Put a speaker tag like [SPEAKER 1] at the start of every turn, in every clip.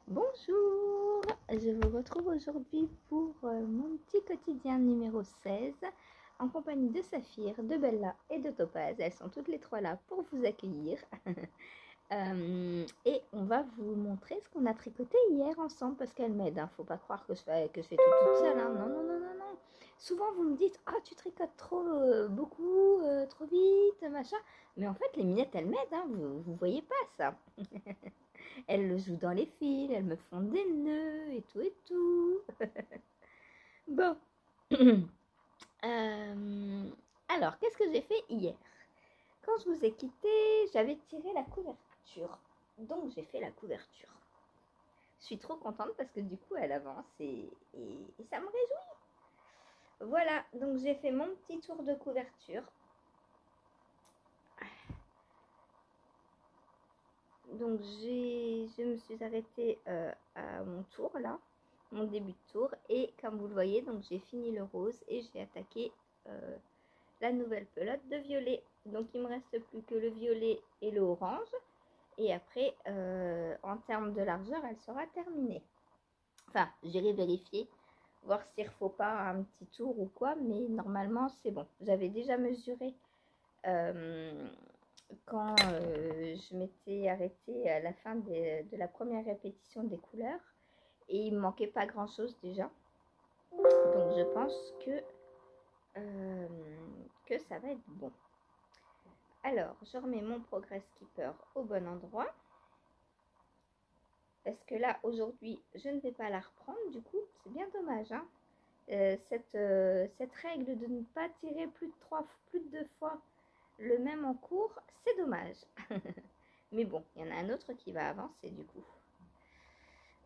[SPEAKER 1] Bonjour, je vous retrouve aujourd'hui pour mon petit quotidien numéro 16 en compagnie de Saphir, de Bella et de Topaz. Elles sont toutes les trois là pour vous accueillir. Et on va vous montrer ce qu'on a tricoté hier ensemble parce qu'elles m'aident. Hein. Faut pas croire que je fais tout toute seule. Hein. Non, non, non, non, non. Souvent vous me dites « Ah, tu tricotes trop, beaucoup, trop vite, machin. » Mais en fait, les minettes, elles m'aident. Hein. Vous voyez pas ça. Elles le jouent dans les fils, elles me font des nœuds et tout et tout. Bon. Alors, qu'est-ce que j'ai fait hier? Quand je vous ai quitté, j'avais tiré la couverture. Donc, j'ai fait la couverture. Je suis trop contente parce que du coup, elle avance et ça me réjouit. Voilà, donc j'ai fait mon petit tour de couverture. Donc, je me suis arrêtée à mon tour là, mon début de tour. Et comme vous le voyez, donc j'ai fini le rose et j'ai attaqué la nouvelle pelote de violet. Donc, il me reste plus que le violet et le orange. Et après, en termes de largeur, elle sera terminée. Enfin, j'irai vérifier, voir s'il ne faut pas un petit tour ou quoi. Mais normalement, c'est bon. J'avais déjà mesuré quand je m'étais arrêtée à la fin de la première répétition des couleurs. Et il ne manquait pas grand-chose déjà. Donc, je pense que ça va être bon. Alors, je remets mon Progress Keeper au bon endroit. Parce que là, aujourd'hui, je ne vais pas la reprendre. Du coup, c'est bien dommage. Hein. Cette règle de ne pas tirer plus de 2 fois le même en cours, c'est dommage. Mais bon, il y en a un autre qui va avancer du coup.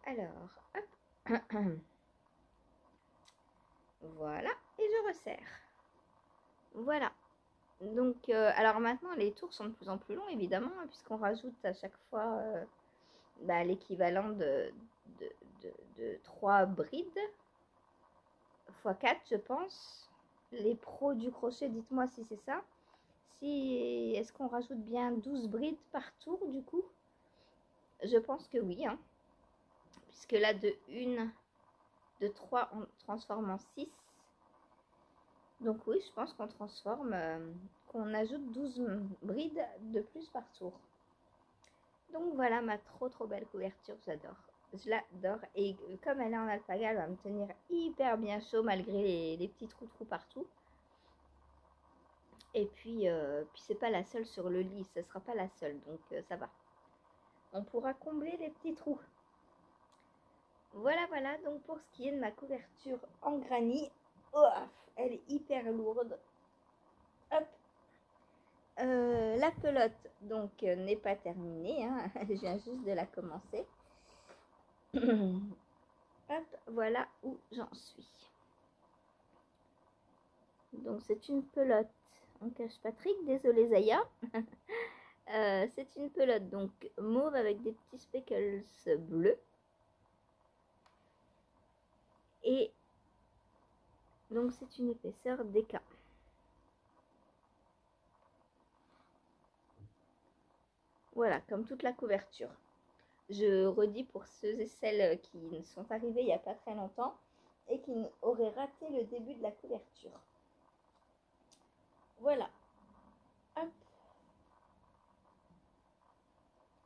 [SPEAKER 1] Alors, hop. Voilà, et je resserre. Voilà. Donc, alors maintenant, les tours sont de plus en plus longs, évidemment, puisqu'on rajoute à chaque fois l'équivalent de, de 3 brides, x 4, je pense. Les pros du crochet, dites-moi si c'est ça. Est-ce qu'on rajoute bien 12 brides par tour, du coup? Je pense que oui, hein. Puisque là, de 1, de 3, on transforme en 6. Donc oui, je pense qu'on transforme, qu'on ajoute 12 brides de plus par tour. Donc voilà ma trop belle couverture, j'adore. Je l'adore. Et comme elle est en alpaga, elle va me tenir hyper bien chaud malgré les petits trous partout. Et puis c'est pas la seule sur le lit, ce sera pas la seule, donc ça va. On pourra combler les petits trous. Voilà, voilà, donc pour ce qui est de ma couverture en granit, oh, elle est hyper lourde. Hop. La pelote, donc, n'est pas terminée, hein. Je viens juste de la commencer. Hop, voilà où j'en suis. Donc c'est une pelote, on cache Patrick, désolé Zaya. C'est une pelote donc mauve avec des petits speckles bleus. Et donc c'est une épaisseur DK. Voilà, comme toute la couverture. Je redis pour ceux et celles qui sont arrivés il n'y a pas très longtemps et qui auraient raté le début de la couverture. Voilà. Hop.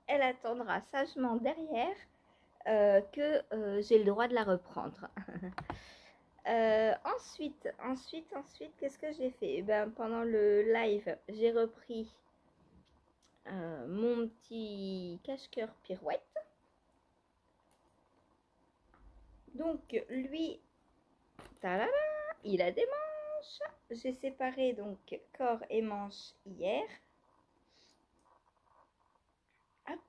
[SPEAKER 1] Elle attendra sagement derrière que j'ai le droit de la reprendre. Ensuite, qu'est-ce que j'ai fait? Pendant le live, j'ai repris mon petit cache-cœur pirouette. Donc, lui, talala, il a des manches. J'ai séparé donc corps et manches hier. Hop.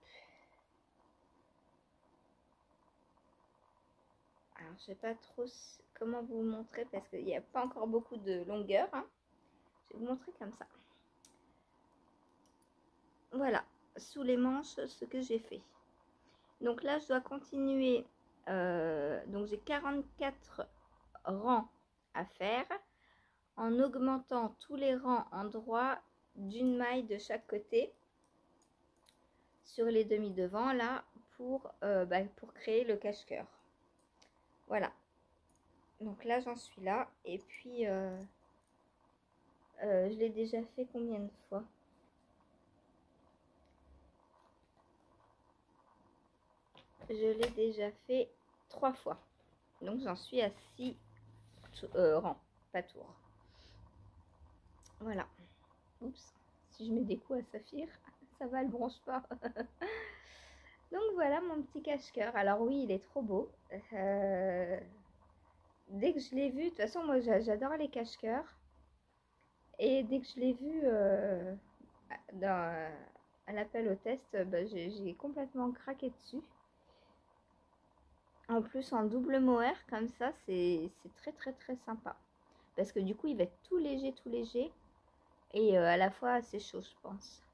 [SPEAKER 1] Alors, je sais pas trop comment vous montrer parce qu'il n'y a pas encore beaucoup de longueur. Hein. Je vais vous montrer comme ça. Voilà, sous les manches, ce que j'ai fait. Donc là, je dois continuer. Donc j'ai 44 rangs à faire en augmentant tous les rangs en droit d'une maille de chaque côté sur les demi-devants là pour créer le cache-cœur. Voilà. Donc là, j'en suis là. Et puis, je l'ai déjà fait combien de fois? Je l'ai déjà fait 3 fois. Donc j'en suis à 6 rangs, pas tours. Voilà. Oups. Si je mets des coups à Saphir, ça va, elle bronche pas. Donc voilà mon petit cache-cœur. Alors oui, il est trop beau. Dès que je l'ai vu, de toute façon moi j'adore les cache-cœurs. Et dès que je l'ai vu à l'appel au test, j'ai complètement craqué dessus. En plus en double mohair comme ça, c'est très très très sympa. Parce que du coup il va être tout léger. Et à la fois assez chaud je pense.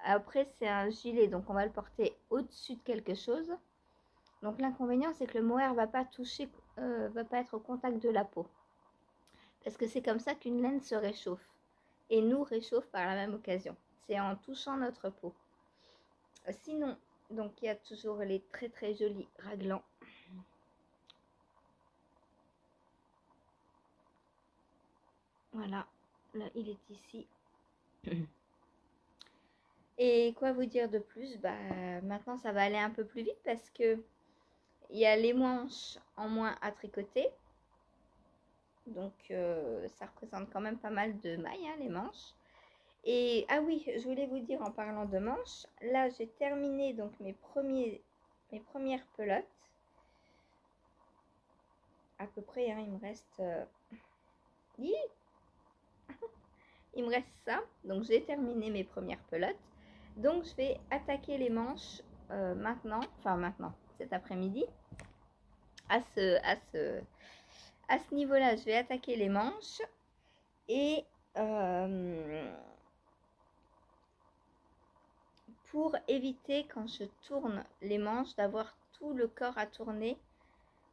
[SPEAKER 1] Après c'est un gilet, donc on va le porter au-dessus de quelque chose. Donc l'inconvénient c'est que le mohair va pas toucher, va pas être au contact de la peau. Parce que c'est comme ça qu'une laine se réchauffe. Et nous réchauffe par la même occasion. C'est en touchant notre peau. Sinon, donc il y a toujours les très très jolis raglans. Voilà, là il est ici. Et quoi vous dire de plus? Maintenant ça va aller un peu plus vite parce que il y a les manches en moins à tricoter. Donc ça représente quand même pas mal de mailles, hein, les manches. Et ah oui, je voulais vous dire en parlant de manches, là j'ai terminé donc mes premières pelotes. À peu près, hein, il me reste il me reste ça. Donc j'ai terminé mes premières pelotes. Donc je vais attaquer les manches maintenant, cet après-midi. À ce niveau-là, je vais attaquer les manches et pour éviter quand je tourne les manches d'avoir tout le corps à tourner.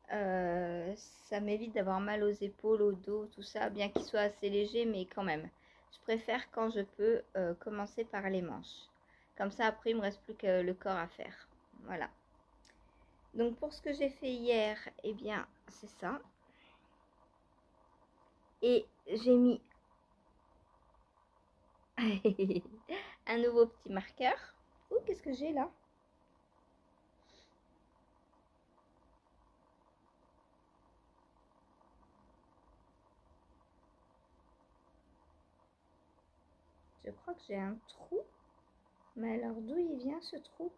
[SPEAKER 1] Ça m'évite d'avoir mal aux épaules, au dos, tout ça, bien qu'il soit assez léger, mais quand même. Je préfère quand je peux commencer par les manches. Comme ça, après, il me reste plus que le corps à faire. Voilà. Donc, pour ce que j'ai fait hier, eh bien, c'est ça. Et j'ai mis un nouveau petit marqueur. Ouh, qu'est-ce que j'ai là? Je crois que j'ai un trou. Mais alors, d'où il vient ce trou?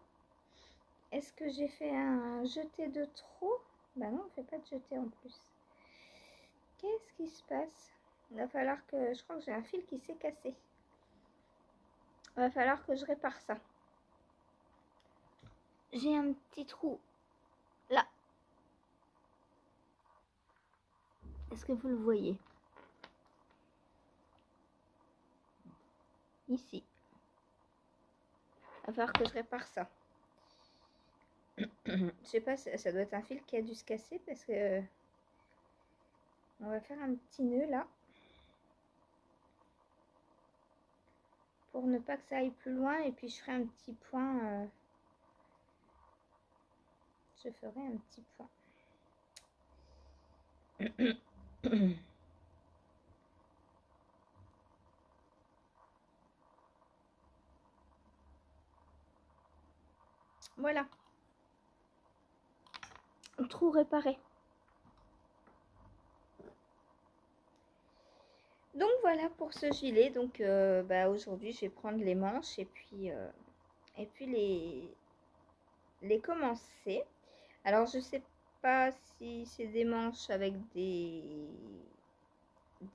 [SPEAKER 1] Est-ce que j'ai fait un jeté de trop? Bah non, on fait pas de jeté en plus. Qu'est-ce qui se passe? Il va falloir que... Je crois que j'ai un fil qui s'est cassé. Il va falloir que je répare ça. J'ai un petit trou là. Est-ce que vous le voyez? Ici. Il va falloir que je répare ça. Je sais pas, ça doit être un fil qui a dû se casser parce que... On va faire un petit nœud là. Pour ne pas que ça aille plus loin. Et puis je ferai un petit point... Je ferai un petit point. Voilà. Trou réparé. Donc voilà pour ce gilet. Donc aujourd'hui je vais prendre les manches et puis les commencer. Alors je sais pas si c'est des manches avec des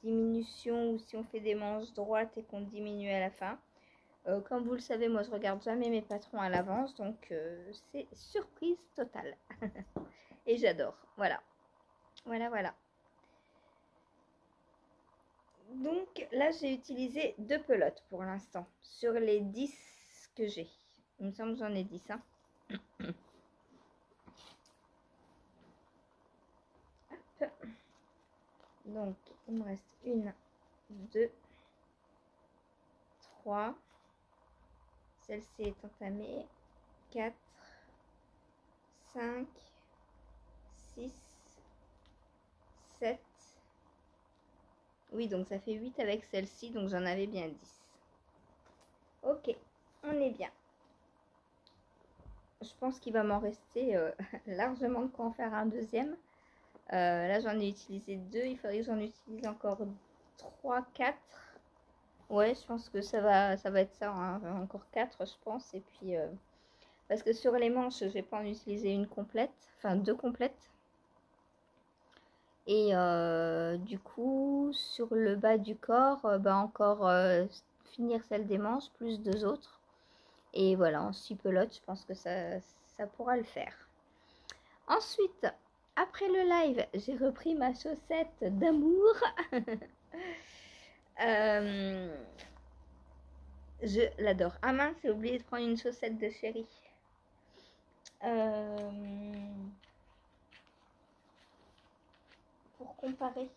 [SPEAKER 1] diminutions ou si on fait des manches droites et qu'on diminue à la fin. Comme vous le savez, moi je regarde jamais mes patrons à l'avance, donc c'est surprise totale. Et j'adore. Voilà. Voilà. Donc là j'ai utilisé 2 pelotes pour l'instant sur les 10 que j'ai. Il me semble que j'en ai 10. Hein. Hop. Donc il me reste 1, 2, 3. Celle-ci est entamée. 4, 5, 6, 7. Oui, donc ça fait 8 avec celle-ci, donc j'en avais bien 10. Ok, on est bien. Je pense qu'il va m'en rester largement de quoi en faire un deuxième. Là, j'en ai utilisé 2. Il faudrait que j'en utilise encore 3, 4. Ouais, je pense que ça va être ça. Hein. Encore 4, je pense. Et puis, parce que sur les manches, je vais pas en utiliser une complète. Enfin, 2 complètes. Et du coup, sur le bas du corps, encore finir celle des manches, plus 2 autres. Et voilà, en 6 pelotes, je pense que ça pourra le faire. Ensuite, après le live, j'ai repris ma chaussette d'amour. Je l'adore. Ah mince, j'ai oublié de prendre une chaussette de chérie. Pour comparer.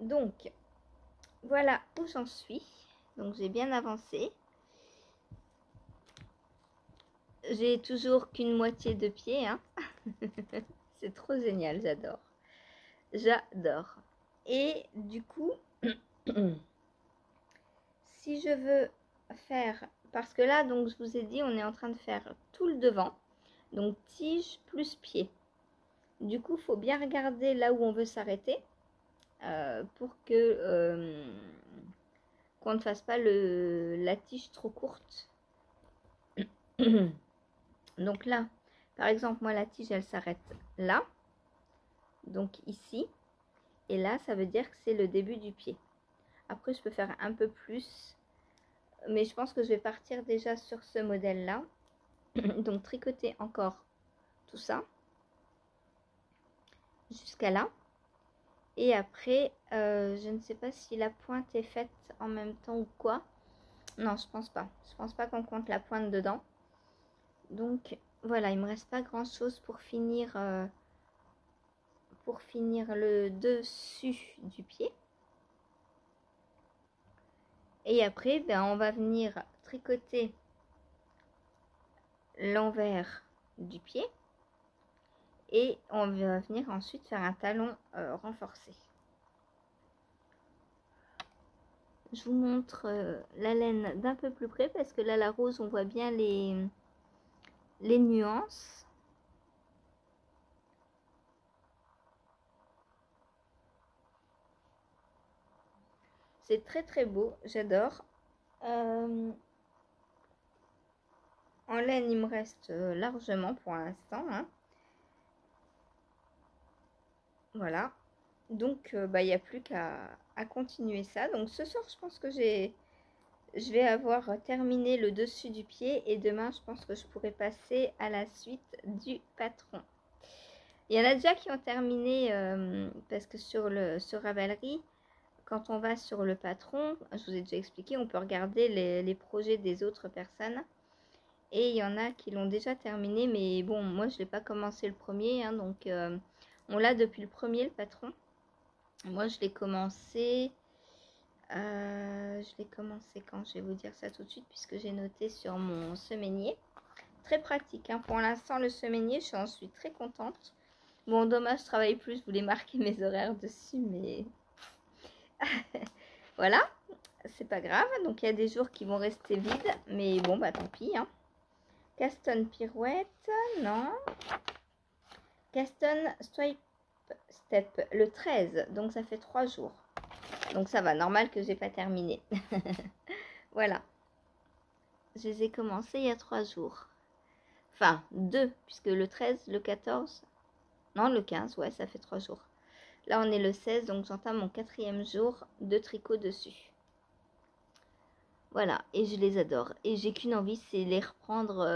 [SPEAKER 1] Donc, voilà où j'en suis. Donc, j'ai bien avancé. J'ai toujours qu'une moitié de pied. Hein. C'est trop génial, j'adore. J'adore. Et du coup, si je veux faire, parce que là, donc je vous ai dit, on est en train de faire tout le devant. Donc tige plus pied. Du coup, il faut bien regarder là où on veut s'arrêter pour que qu'on ne fasse pas la tige trop courte. Donc là, par exemple, moi la tige elle s'arrête là, donc ici, et là ça veut dire que c'est le début du pied. Après je peux faire un peu plus, mais je pense que je vais partir déjà sur ce modèle là. Donc tricoter encore tout ça jusqu'à là. Et après, je ne sais pas si la pointe est faite en même temps ou quoi. Non, je pense pas. Je pense pas qu'on compte la pointe dedans. Donc voilà, il me reste pas grand chose pour finir le dessus du pied. Et après, on va venir tricoter l'envers du pied. Et on va venir ensuite faire un talon renforcé. Je vous montre la laine d'un peu plus près parce que là, la rose, on voit bien les nuances. C'est très très beau, j'adore. En laine, il me reste largement pour l'instant. Hein. Voilà. Donc, il n'y a plus qu'à continuer ça. Donc, ce soir, je pense que je vais avoir terminé le dessus du pied. Et demain, je pense que je pourrai passer à la suite du patron. Il y en a déjà qui ont terminé parce que sur Ravelry, quand on va sur le patron, je vous ai déjà expliqué, on peut regarder les projets des autres personnes. Et il y en a qui l'ont déjà terminé, mais bon, moi je ne l'ai pas commencé le premier, hein, donc on l'a depuis le premier, le patron. Moi je l'ai commencé quand? Je vais vous dire ça tout de suite, puisque j'ai noté sur mon semainier. Très pratique, hein. Pour l'instant le semainier, j'en suis très contente. Bon, dommage, je travaille plus, je voulais marquer mes horaires dessus, mais voilà, c'est pas grave. Donc il y a des jours qui vont rester vides, mais bon, bah tant pis, hein. Caston pirouette, non. Caston swipe step, le 13, donc ça fait 3 jours. Donc ça va, normal que j'ai pas terminé. Voilà. Je les ai commencés il y a 3 jours. Enfin, 2, puisque le 13, le 14, non, le 15, ouais, ça fait 3 jours. Là, on est le 16, donc j'entame mon 4e jour de tricot dessus. Voilà, et je les adore. Et j'ai qu'une envie, c'est les reprendre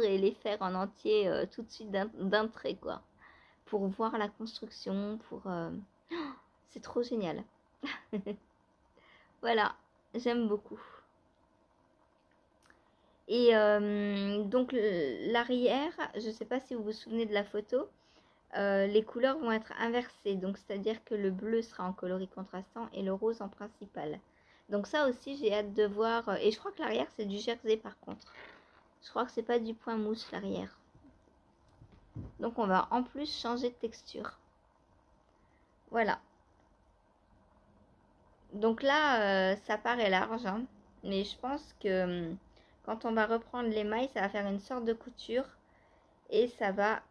[SPEAKER 1] et les faire en entier tout de suite d'un trait, quoi. Pour voir la construction, c'est trop génial. Voilà, j'aime beaucoup. Et donc l'arrière, je ne sais pas si vous vous souvenez de la photo, les couleurs vont être inversées. Donc c'est-à-dire que le bleu sera en coloris contrastant et le rose en principal. Donc ça aussi, j'ai hâte de voir. Et je crois que l'arrière, c'est du jersey par contre. Je crois que c'est pas du point mousse l'arrière. Donc on va en plus changer de texture. Voilà. Donc là, ça paraît large, hein, mais je pense que quand on va reprendre les mailles, ça va faire une sorte de couture et ça va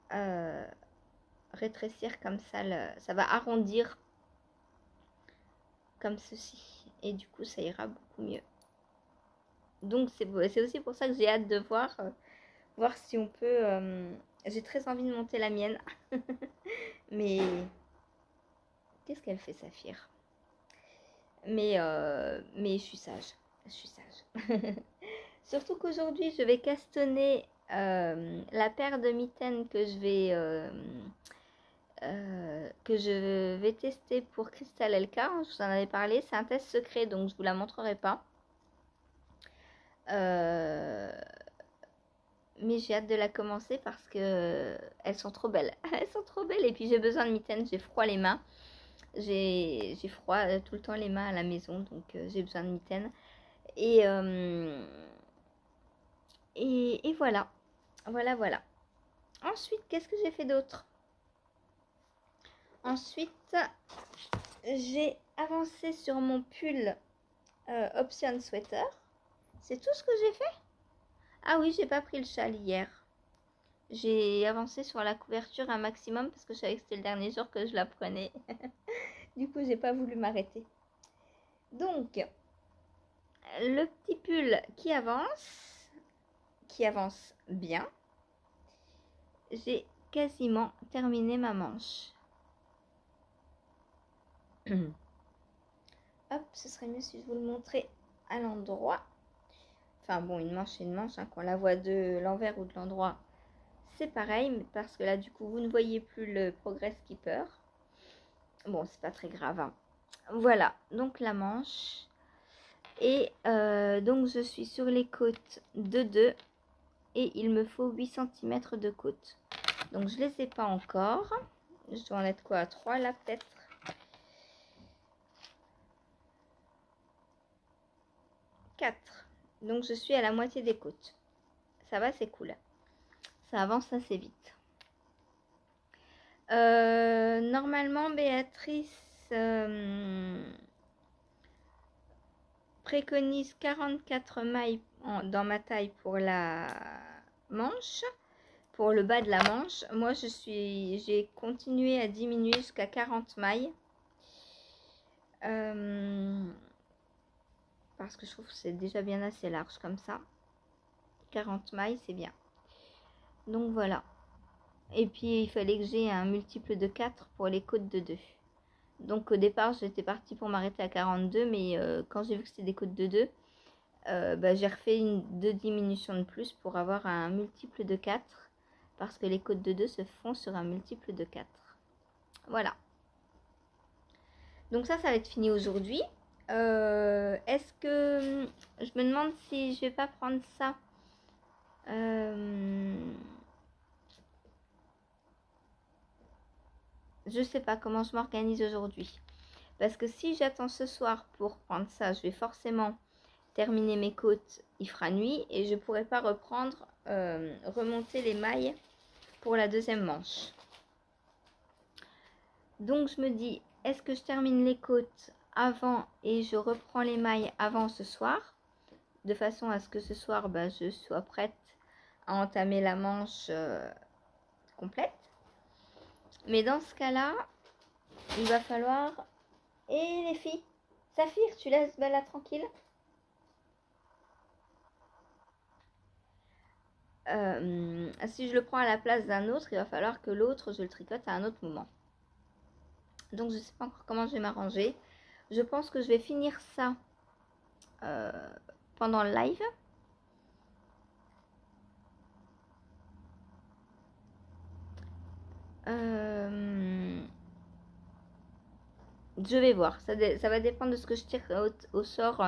[SPEAKER 1] rétrécir comme ça, ça va arrondir comme ceci. Et du coup, ça ira beaucoup mieux. Donc c'est aussi pour ça que j'ai hâte de voir si on peut... j'ai très envie de monter la mienne. Mais qu'est-ce qu'elle fait, Saphir? Mais je suis sage. Je suis sage. Surtout qu'aujourd'hui, je vais castonner la paire de mitaines que je vais tester pour Crystal LK. Je vous en avais parlé. C'est un test secret, donc je ne vous la montrerai pas. Mais j'ai hâte de la commencer parce que elles sont trop belles. Elles sont trop belles. Et puis j'ai besoin de mitaines. J'ai froid les mains. J'ai froid tout le temps les mains à la maison. Donc j'ai besoin de mitaines. Et voilà. Voilà. Ensuite, qu'est-ce que j'ai fait d'autre? Ensuite, j'ai avancé sur mon pull Option Sweater. C'est tout ce que j'ai fait? Ah oui, j'ai pas pris le châle hier. J'ai avancé sur la couverture un maximum parce que je savais que c'était le dernier jour que je la prenais. Du coup, j'ai pas voulu m'arrêter. Donc, le petit pull qui avance bien. J'ai quasiment terminé ma manche. Hop, ce serait mieux si je vous le montrais à l'endroit. Enfin bon, une manche c'est une manche, hein, qu'on la voit de l'envers ou de l'endroit, c'est pareil, mais parce que là du coup vous ne voyez plus le Progress Keeper. Bon, c'est pas très grave, hein. Voilà, donc la manche. Et donc je suis sur les côtes de 2 et il me faut 8 cm de côte. Donc je les ai pas encore. Je dois en être quoi, à 3 là peut-être. 4. Donc je suis à la moitié des côtes. Ça va, c'est cool. Ça avance assez vite. Normalement, Béatrice préconise 44 mailles dans ma taille pour la manche, pour le bas de la manche. Moi, j'ai continué à diminuer jusqu'à 40 mailles. Parce que je trouve que c'est déjà bien assez large comme ça. 40 mailles, c'est bien. Donc voilà. Et puis, il fallait que j'ai un multiple de 4 pour les côtes de 2. Donc au départ, j'étais partie pour m'arrêter à 42, mais quand j'ai vu que c'était des côtes de 2, j'ai refait 2 diminutions de plus pour avoir un multiple de 4, parce que les côtes de 2 se font sur un multiple de 4. Voilà. Donc ça va être fini aujourd'hui. Est-ce que... Je me demande si je vais pas prendre ça. Je sais pas comment je m'organise aujourd'hui. Parce que si j'attends ce soir pour prendre ça, je vais forcément terminer mes côtes, il fera nuit et je pourrai pas reprendre, remonter les mailles pour la deuxième manche. Donc je me dis, est-ce que je termine les côtes avant et je reprends les mailles avant ce soir, de façon à ce que ce soir je sois prête à entamer la manche complète. Mais dans ce cas-là, il va falloir... Et les filles, Saphir, tu laisses Bella tranquille? Si je le prends à la place d'un autre, il va falloir que l'autre, je le tricote à un autre moment. Donc je ne sais pas encore comment je vais m'arranger. Je pense que je vais finir ça pendant le live. Je vais voir. Ça va dépendre de ce que je tire au sort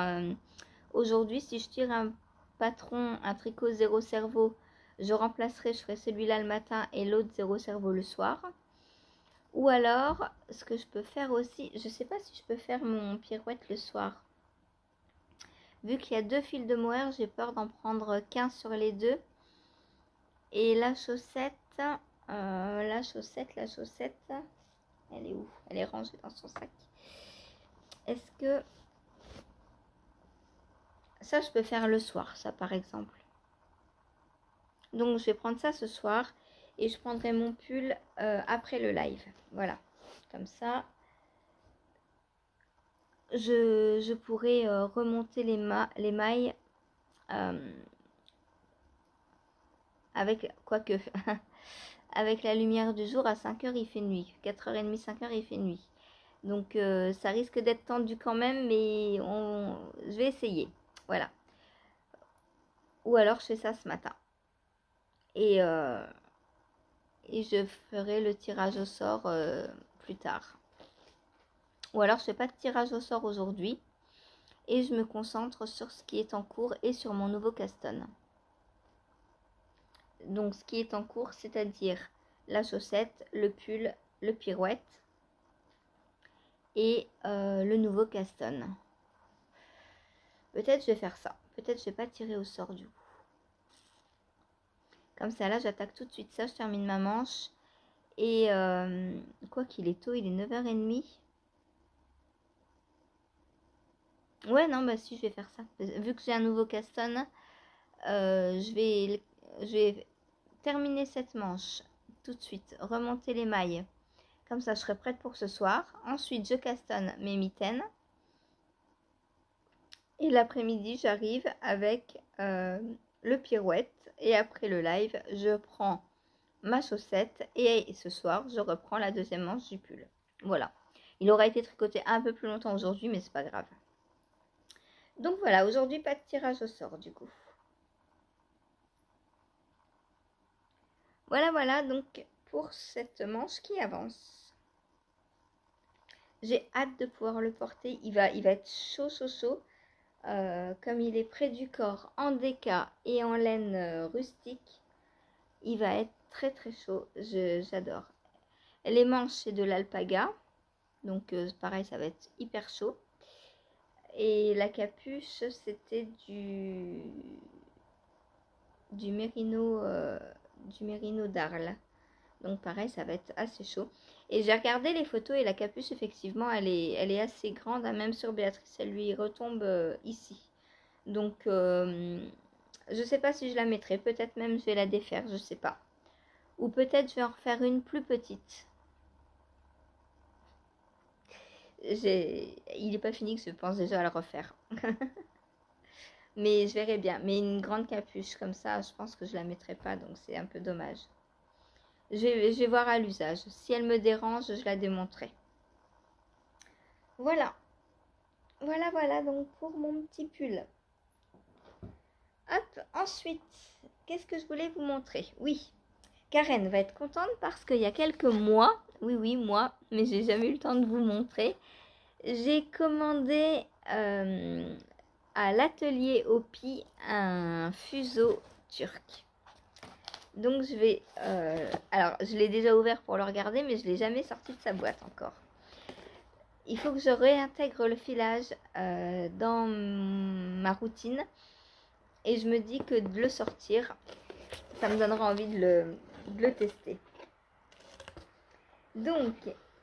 [SPEAKER 1] aujourd'hui. Si je tire un patron, un tricot zéro cerveau, je remplacerai, je ferai celui-là le matin et l'autre zéro cerveau le soir. Ou alors, ce que je peux faire aussi, je sais pas si je peux faire mon pirouette le soir. Vu qu'il y a 2 fils de mohair, j'ai peur d'en prendre qu'un sur les deux. Et la chaussette, la chaussette, elle est où? Elle est rangée dans son sac. Est-ce que ça, je peux faire le soir, ça par exemple. Donc, je vais prendre ça ce soir et je prendrai mon pull après le live. Voilà, comme ça, je pourrai remonter les mailles avec, quoique, avec la lumière du jour. À 5 h, il fait nuit. 4h30, 5 h, il fait nuit. Donc, ça risque d'être tendu quand même, mais je vais essayer. Voilà. Ou alors, je fais ça ce matin. Et je ferai le tirage au sort plus tard. Ou alors, je fais pas de tirage au sort aujourd'hui. Et je me concentre sur ce qui est en cours et sur mon nouveau caston. Donc, ce qui est en cours, c'est-à-dire la chaussette, le pull, le pirouette et le nouveau caston. Peut-être je vais faire ça. Peut-être je vais pas tirer au sort du coup. Comme ça, là, j'attaque tout de suite ça. Je termine ma manche. Et quoi qu'il est tôt, il est 9h30. Ouais, non, bah si, je vais faire ça. Vu que j'ai un nouveau caston, je vais terminer cette manche tout de suite. Remonter les mailles. Comme ça, je serai prête pour ce soir. Ensuite, je castonne mes mitaines. Et l'après-midi, j'arrive avec le pirouette. Et après le live, je prends ma chaussette. Et ce soir, je reprends la deuxième manche du pull. Voilà. Il aura été tricoté un peu plus longtemps aujourd'hui, mais c'est pas grave. Donc voilà, aujourd'hui, pas de tirage au sort du coup. Voilà, donc pour cette manche qui avance. J'ai hâte de pouvoir le porter. Il va être chaud. Comme il est près du corps, en déca et en laine rustique, il va être très chaud. J'adore. Les manches, c'est de l'alpaga. Donc pareil, ça va être hyper chaud. Et la capuche, c'était du mérino d'Arles. Donc pareil, ça va être assez chaud. Et j'ai regardé les photos et la capuche, effectivement, elle est assez grande. Même sur Béatrice, elle lui retombe ici. Donc, je sais pas si je la mettrai. Peut-être même je vais la défaire, je sais pas. Ou peut-être je vais en refaire une plus petite. Il n'est pas fini que je pense déjà à le refaire. Mais je verrai bien. Mais une grande capuche comme ça, je pense que je la mettrai pas. Donc c'est un peu dommage. Je vais voir à l'usage. Si elle me dérange, je la démonterai. Voilà. Voilà donc pour mon petit pull. Hop, ensuite, qu'est-ce que je voulais vous montrer? Oui, Karen va être contente parce qu'il y a quelques mois, oui, moi, mais j'ai jamais eu le temps de vous montrer, j'ai commandé à l'atelier Opi un fuseau turc. Donc je vais... alors, je l'ai déjà ouvert pour le regarder, mais je ne l'ai jamais sorti de sa boîte encore. Il faut que je réintègre le filage dans ma routine. Et je me dis que de le sortir, ça me donnera envie de le tester. Donc,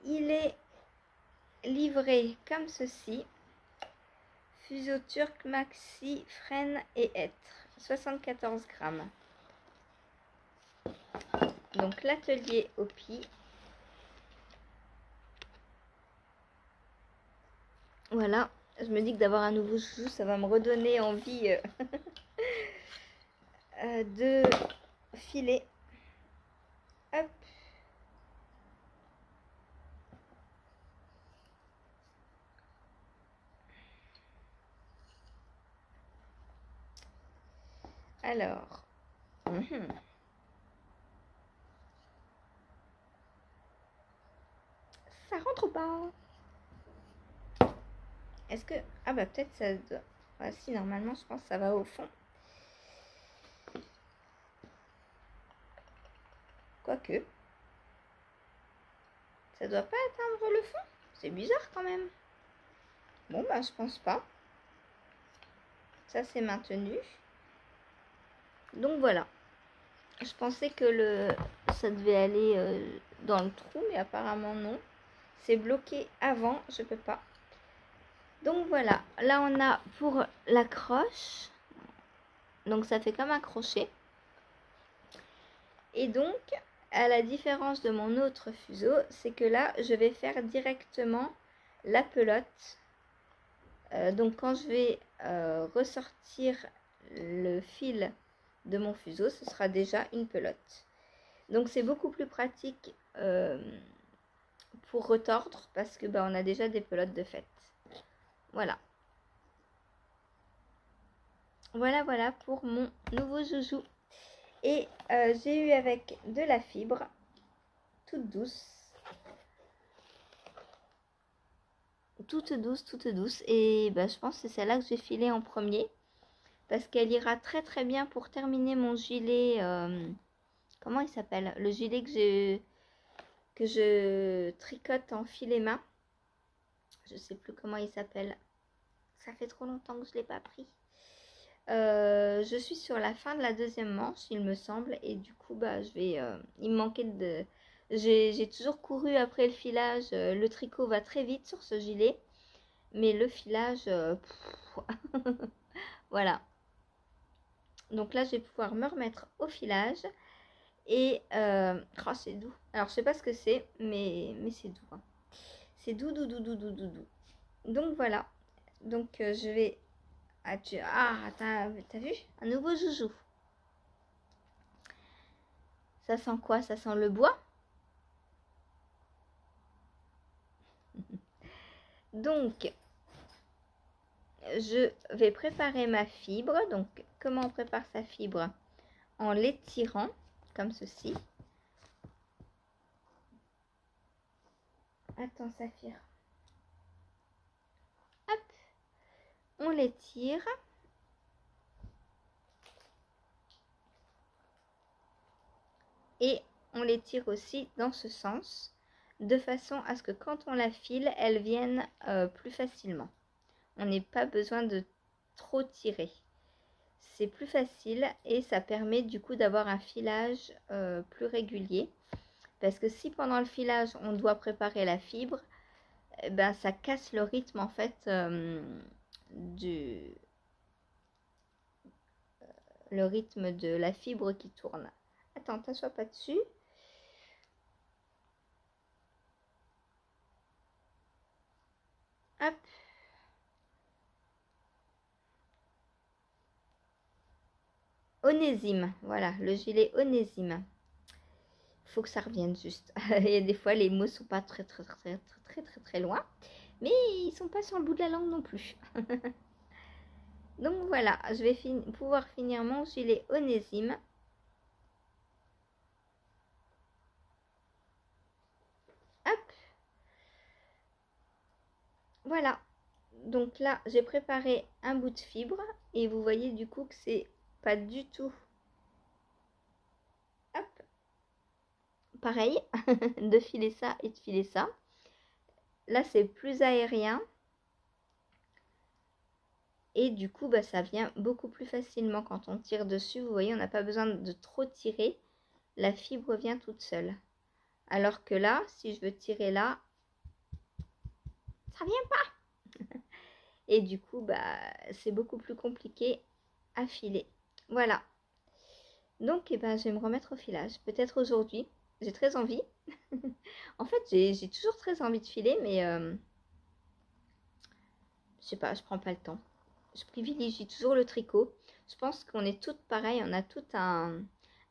[SPEAKER 1] il est livré comme ceci. Fuseau turc maxi, frêne et hêtre. 74 grammes. Donc, l'atelier Opi. Voilà. Je me dis que d'avoir un nouveau chouchou, ça va me redonner envie de filer. Hop. Alors. Ça rentre pas. Est-ce que... Ah bah peut-être ça doit... Ah si, normalement, je pense que ça va au fond. Quoique. Ça doit pas atteindre le fond. C'est bizarre quand même. Bon bah je pense pas. Ça c'est maintenu. Donc voilà. Je pensais que ça devait aller dans le trou, mais apparemment non. C'est bloqué avant, je peux pas. Donc voilà, là on a pour l'accroche. Donc ça fait comme un crochet. Et donc, à la différence de mon autre fuseau, c'est que là, je vais faire directement la pelote. Donc quand je vais ressortir le fil de mon fuseau, ce sera déjà une pelote. Donc c'est beaucoup plus pratique pour retordre parce que on a déjà des pelotes de fait. Voilà. Voilà pour mon nouveau joujou. Et j'ai eu avec de la fibre toute douce. Toute douce. Et je pense que c'est celle-là que j'ai filée en premier. Parce qu'elle ira très très bien pour terminer mon gilet. Comment il s'appelle? Le gilet que je tricote en filet main. Je sais plus comment il s'appelle. Ça fait trop longtemps que je ne l'ai pas pris. Je suis sur la fin de la deuxième manche, il me semble. Et du coup, je vais... il me manquait de... J'ai toujours couru après le filage. Le tricot va très vite sur ce gilet. Mais le filage... voilà. Donc là, je vais pouvoir me remettre au filage. Et... oh, c'est doux. Alors, je sais pas ce que c'est, mais c'est doux. Hein. C'est doux. Donc, voilà. Donc, je vais... Ah, t'as vu? Un nouveau joujou. Ça sent quoi? Ça sent le bois? Donc, je vais préparer ma fibre. Donc, comment on prépare sa fibre? En l'étirant, comme ceci. Attends, Saphir. Hop. On l'étire. Et on l'étire aussi dans ce sens. De façon à ce que quand on la file, elle vienne plus facilement. On n'a pas besoin de trop tirer. C'est plus facile et ça permet du coup d'avoir un filage plus régulier. Parce que si pendant le filage, on doit préparer la fibre, ça casse le rythme en fait le rythme de la fibre qui tourne. Attends, t'assois pas dessus. Hop. Onésime, voilà, le gilet Onésime. Faut que ça revienne juste. Il y a des fois les mots sont pas très loin, mais ils sont pas sur le bout de la langue non plus. Donc voilà, je vais pouvoir finir mon gilet Onésime. Hop. Voilà. Donc là, j'ai préparé un bout de fibre et vous voyez du coup que c'est pas du tout pareil de filer ça et de filer ça. Là, c'est plus aérien. Et du coup, ça vient beaucoup plus facilement quand on tire dessus. Vous voyez, on n'a pas besoin de trop tirer. La fibre vient toute seule. Alors que là, si je veux tirer là, ça vient pas. Et du coup, c'est beaucoup plus compliqué à filer. Voilà. Donc, je vais me remettre au filage. Peut-être aujourd'hui. J'ai très envie. En fait, j'ai toujours très envie de filer, mais je sais pas, je prends pas le temps. Je privilégie toujours le tricot. Je pense qu'on est toutes pareilles, on a tout un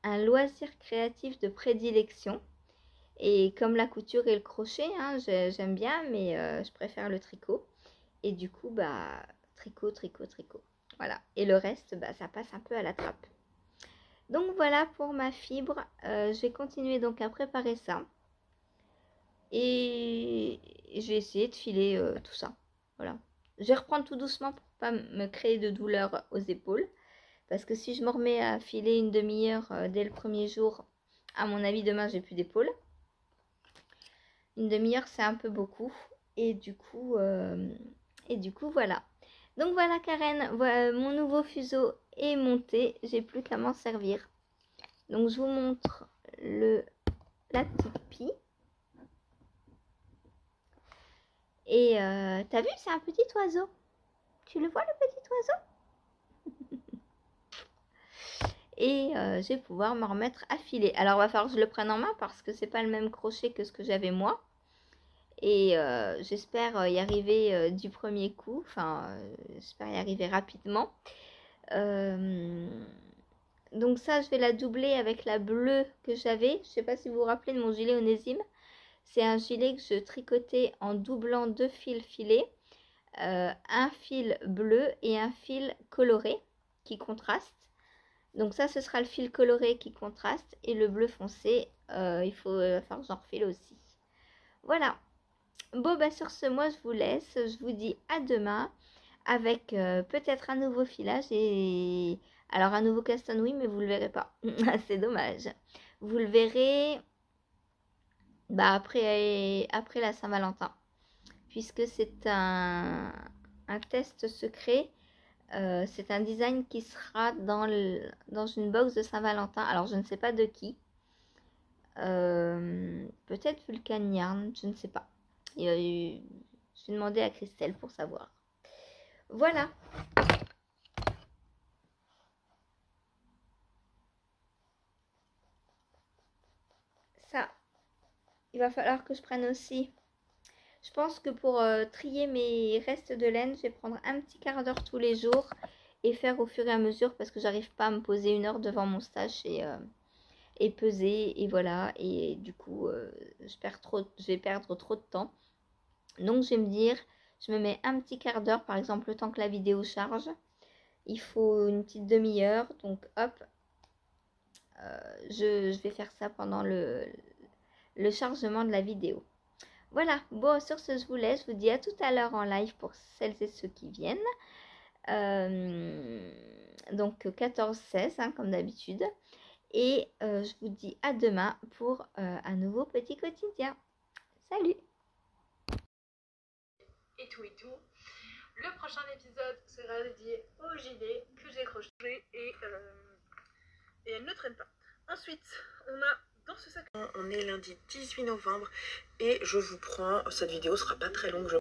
[SPEAKER 1] loisir créatif de prédilection. Et comme la couture et le crochet, hein, j'aime bien, mais je préfère le tricot. Et du coup, tricot. Voilà. Et le reste, ça passe un peu à la trappe. Donc voilà pour ma fibre. Je vais continuer donc à préparer ça. Et je vais essayer de filer tout ça. Voilà. Je vais reprendre tout doucement pour pas me créer de douleur aux épaules. Parce que si je me remets à filer une demi-heure dès le premier jour, à mon avis, demain, j'ai plus d'épaule. Une demi-heure, c'est un peu beaucoup. Et du coup, voilà. Donc voilà Karen, voilà, mon nouveau fuseau est monté, j'ai plus qu'à m'en servir. Donc je vous montre la petite pie. Et t'as vu, c'est un petit oiseau. Tu le vois le petit oiseau? Et je vais pouvoir me remettre à filer. Alors, il va falloir que je le prenne en main parce que c'est pas le même crochet que ce que j'avais moi. Et j'espère y arriver du premier coup. Enfin, j'espère y arriver rapidement. Donc ça, je vais la doubler avec la bleue que j'avais. Je sais pas si vous vous rappelez de mon gilet Onésime. C'est un gilet que je tricotais en doublant 2 fils filés. Un fil bleu et un fil coloré qui contraste. Donc ça, ce sera le fil coloré qui contraste et le bleu foncé, il faut faire que j'en refile aussi. Voilà. Bon, bah sur ce, moi je vous laisse. Je vous dis à demain avec peut-être un nouveau filage et... Alors un nouveau caston, oui, mais vous le verrez pas. C'est dommage. Vous le verrez bah, après la Saint-Valentin. Puisque c'est un test secret. C'est un design qui sera dans une box de Saint-Valentin. Alors, je ne sais pas de qui. Peut-être Vulcan Yarn, je ne sais pas. Je vais demander à Christelle pour savoir. Voilà. Ça, il va falloir que je prenne aussi. Je pense que pour trier mes restes de laine, je vais prendre un petit quart d'heure tous les jours et faire au fur et à mesure parce que j'arrive pas à me poser 1 heure devant mon stash et peser et voilà, et du coup je vais perdre trop de temps. Donc je vais me dire, je me mets un petit quart d'heure, par exemple le temps que la vidéo charge. Il faut une petite demi-heure, donc hop, je vais faire ça pendant le chargement de la vidéo. Voilà, bon sur ce je vous laisse, je vous dis à tout à l'heure en live pour celles et ceux qui viennent. Donc 14-16 hein, comme d'habitude. Et je vous dis à demain pour un nouveau petit quotidien. Salut!
[SPEAKER 2] Et tout et tout. Le prochain épisode sera dédié au gilet que j'ai crocheté et elle ne traîne pas. Ensuite, on a dans ce sac. On est lundi 18 novembre et je vous prends, cette vidéo sera pas très longue.